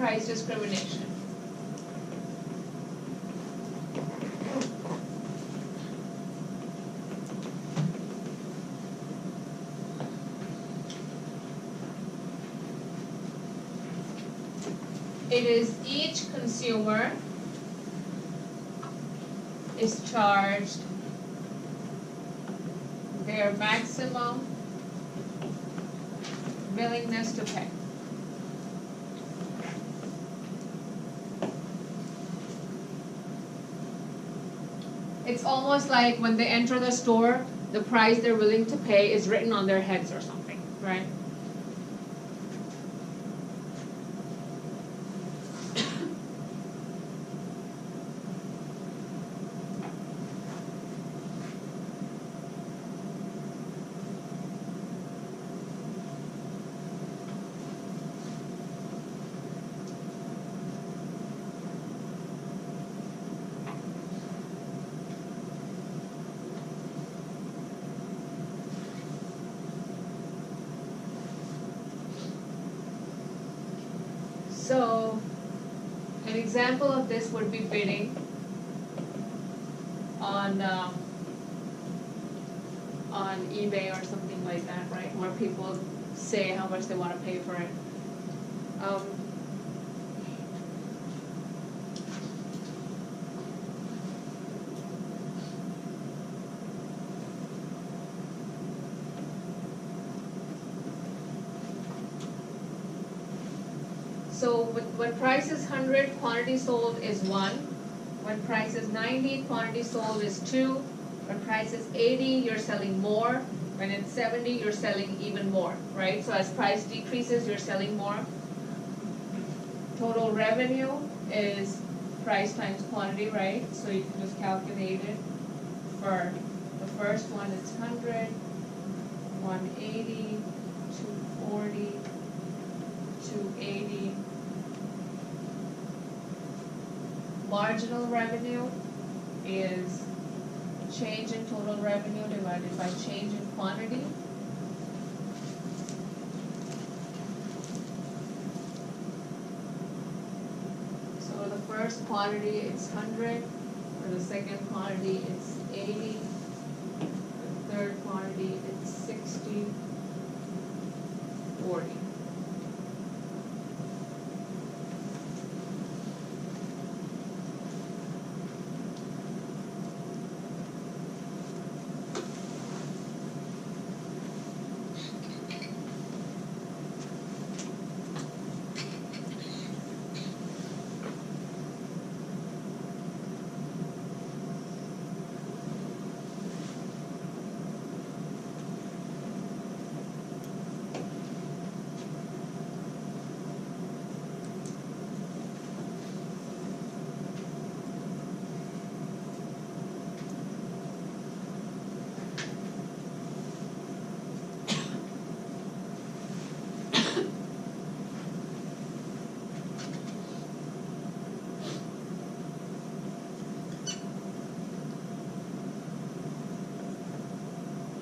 price discrimination. It is each consumer is charged their maximum willingness to pay. It's almost like when they enter the store, the price they're willing to pay is written on their heads or something, right? So, an example of this would be bidding on eBay or something like that, right? Where people say how much they want to pay for it. So when price is 100, quantity sold is 1. When price is 90, quantity sold is 2. When price is 80, you're selling more. When it's 70, you're selling even more, right? So as price decreases, you're selling more. Total revenue is price times quantity, right? So you can just calculate it. For the first one, it's 100, 180, 240, 280. Marginal revenue is change in total revenue divided by change in quantity. So the first quantity it's 100, for the second quantity it's 80, for the third quantity it's 60, 40.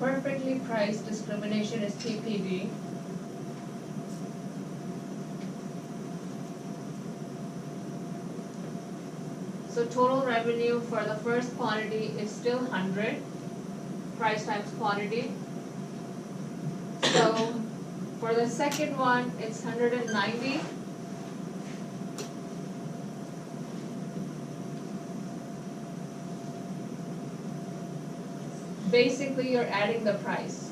Perfectly priced discrimination is PPD. So total revenue for the first quantity is still 100, price times quantity. So for the second one, it's 190. Basically, you're adding the price.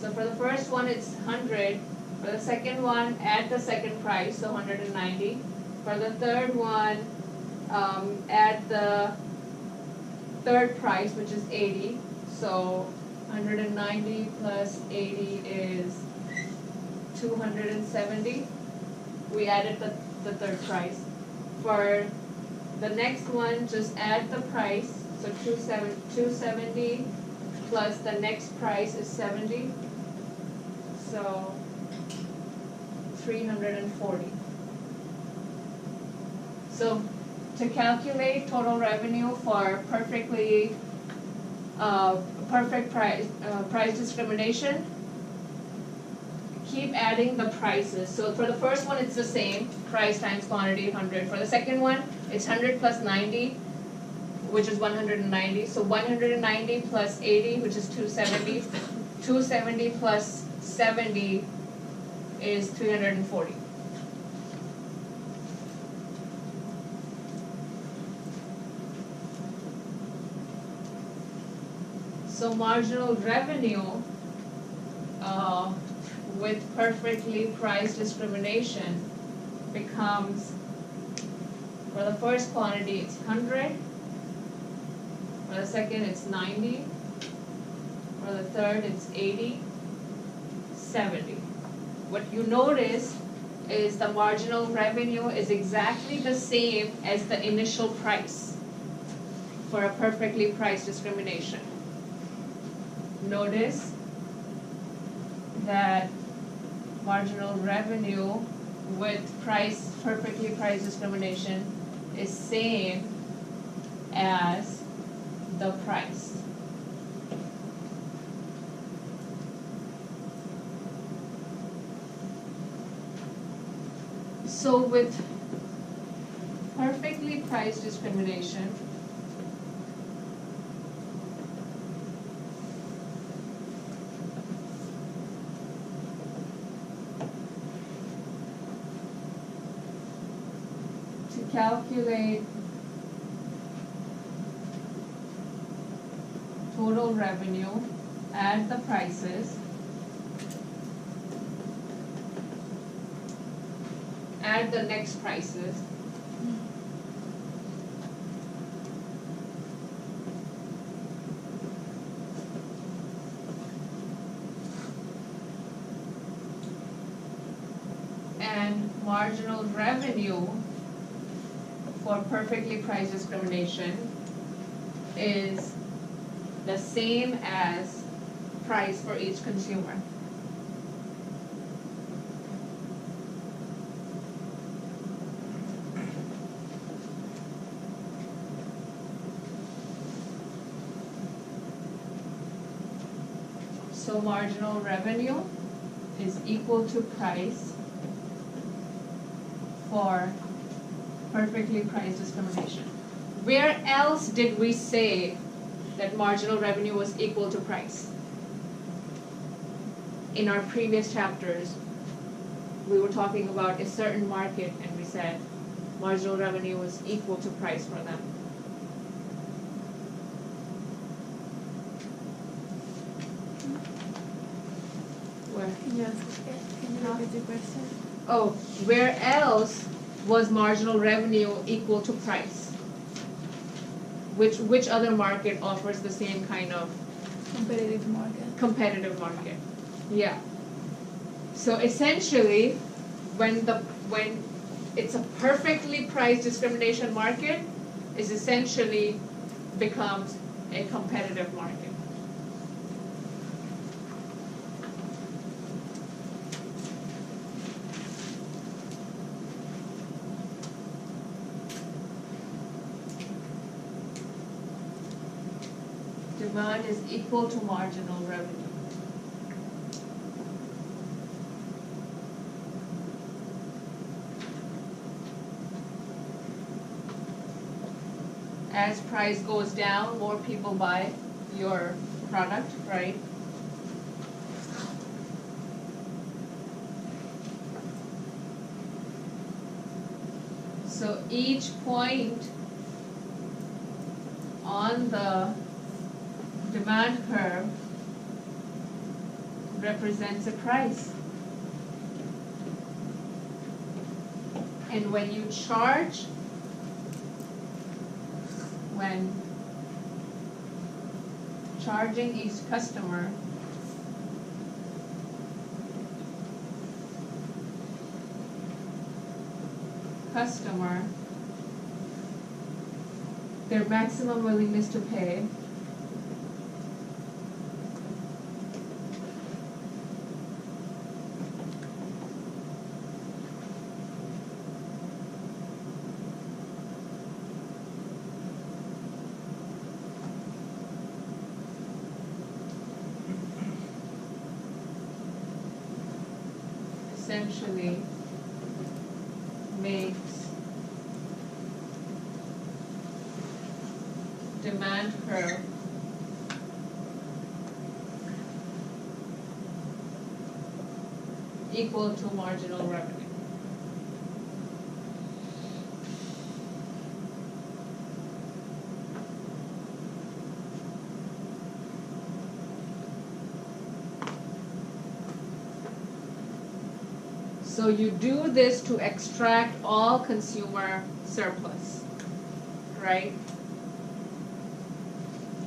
So for the first one, it's 100. For the second one, add the second price, so 190. For the third one, add the third price, which is 80. So 190 plus 80 is 270. We added the third price. For the next one, just add the price, so 270 plus the next price is 70, so 340. So to calculate total revenue for perfect price discrimination, keep adding the prices. So for the first one, it's the same, price times quantity, 100. For the second one, it's 100 plus 90, which is 190. So 190 plus 80, which is 270. 270 plus 70 is 340. So marginal revenue with perfectly priced discrimination becomes, for the first quantity it's 100, for the second it's 90, for the third it's 80, 70. What you notice is the marginal revenue is exactly the same as the initial price for a perfectly priced discrimination. Notice that marginal revenue with perfectly priced discrimination is same as the price. So with perfectly priced discrimination, calculate total revenue, add the prices, add the next prices, and marginal revenue for perfectly priced discrimination is the same as price for each consumer. So marginal revenue is equal to price for perfectly priced discrimination. Where else did we say that marginal revenue was equal to price? In our previous chapters, we were talking about a certain market and we said marginal revenue was equal to price for them. Where? Yes. Can you repeat the question? Oh, where else was marginal revenue equal to price? Which other market offers the same kind of Competitive market. competitive market? Yeah. So essentially, when it's a perfectly priced discrimination market, it essentially becomes a competitive market. Demand is equal to marginal revenue. As price goes down, more people buy your product, right? So each point on the demand curve represents a price. And when you charge, when charging each customer, their maximum willingness to pay essentially makes demand curve equal to marginal revenue. So you do this to extract all consumer surplus, right?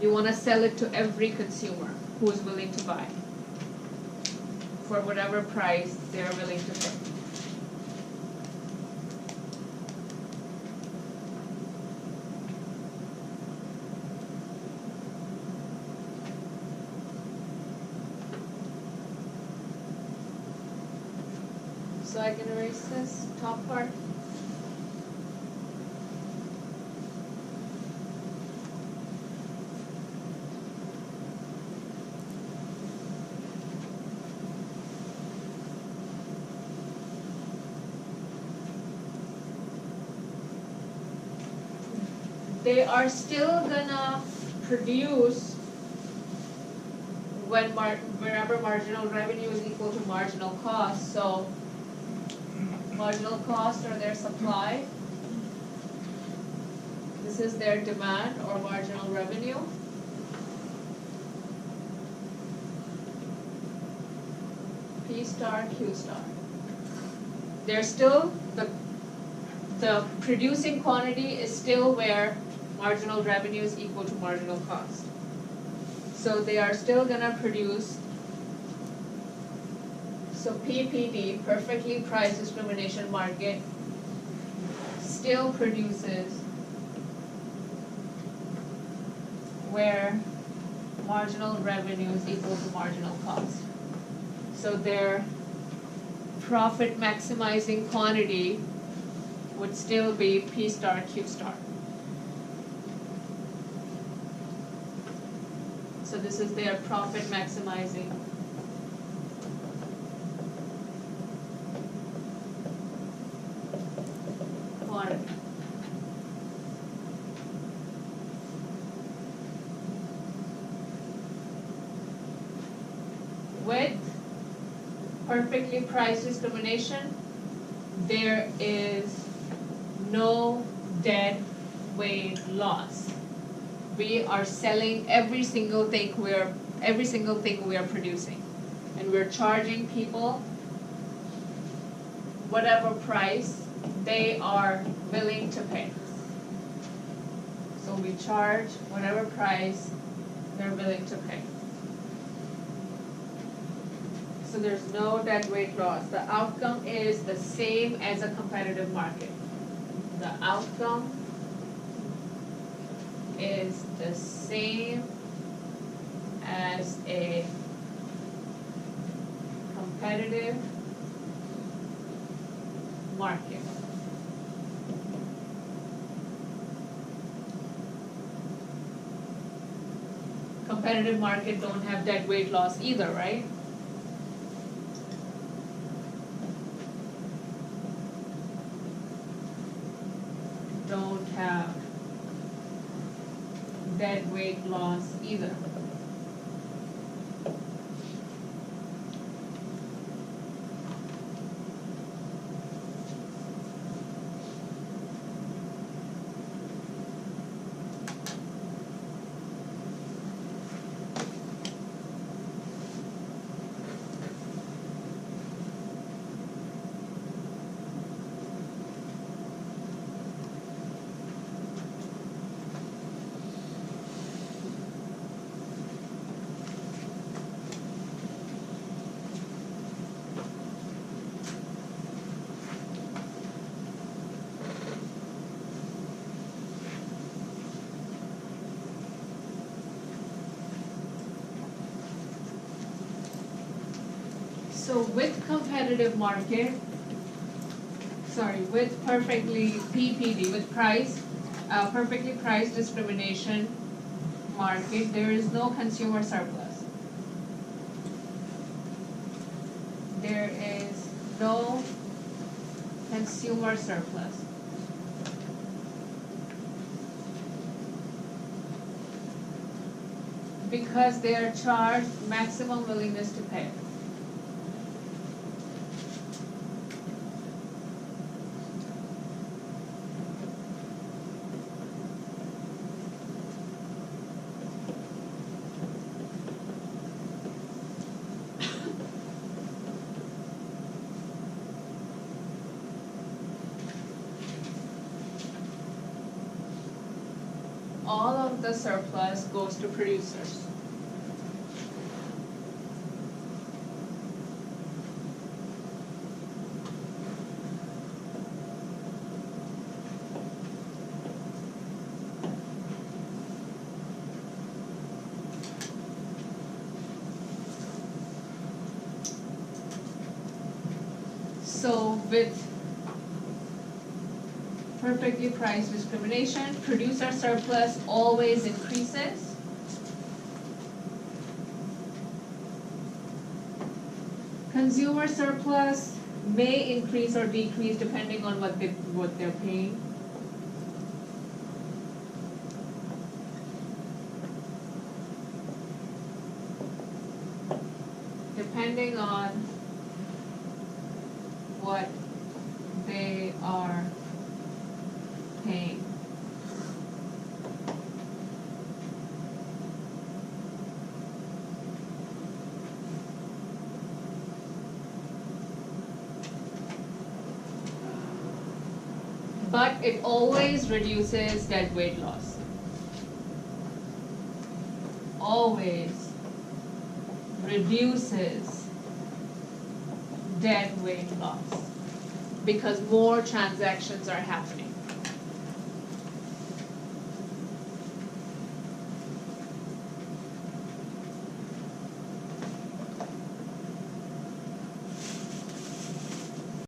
You want to sell it to every consumer who is willing to buy for whatever price they're willing to pay. So I can erase this top part. They are still gonna produce wherever marginal revenue is equal to marginal cost. So marginal cost or their supply. This is their demand or marginal revenue. P star, Q star. They're still, the producing quantity is still where marginal revenue is equal to marginal cost. So they are still gonna produce, so PPD, perfectly priced discrimination market, still produces where marginal revenue is equal to marginal cost. So their profit maximizing quantity would still be P star, Q star. So this is their profit maximizing quantity. With perfectly priced discrimination, there is no dead weight loss. We are selling every single thing we are producing, and we're charging people whatever price they are willing to pay. So we charge whatever price they're willing to pay. So there's no dead weight loss. The outcome is the same as a competitive market. The outcome is the same as a competitive market. Competitive market don't have dead weight loss either, right? Don't have dead weight loss either. So with competitive market, with perfectly PPD, with perfectly priced discrimination market, there is no consumer surplus. There is no consumer surplus. Because they are charged maximum willingness to pay. All of the surplus goes to producers. So with perfectly priced discrimination, producer surplus always increases. Consumer surplus may increase or decrease depending on what they're paying. Depending on what they are paying. But it always reduces deadweight loss. Always reduces deadweight loss because more transactions are happening.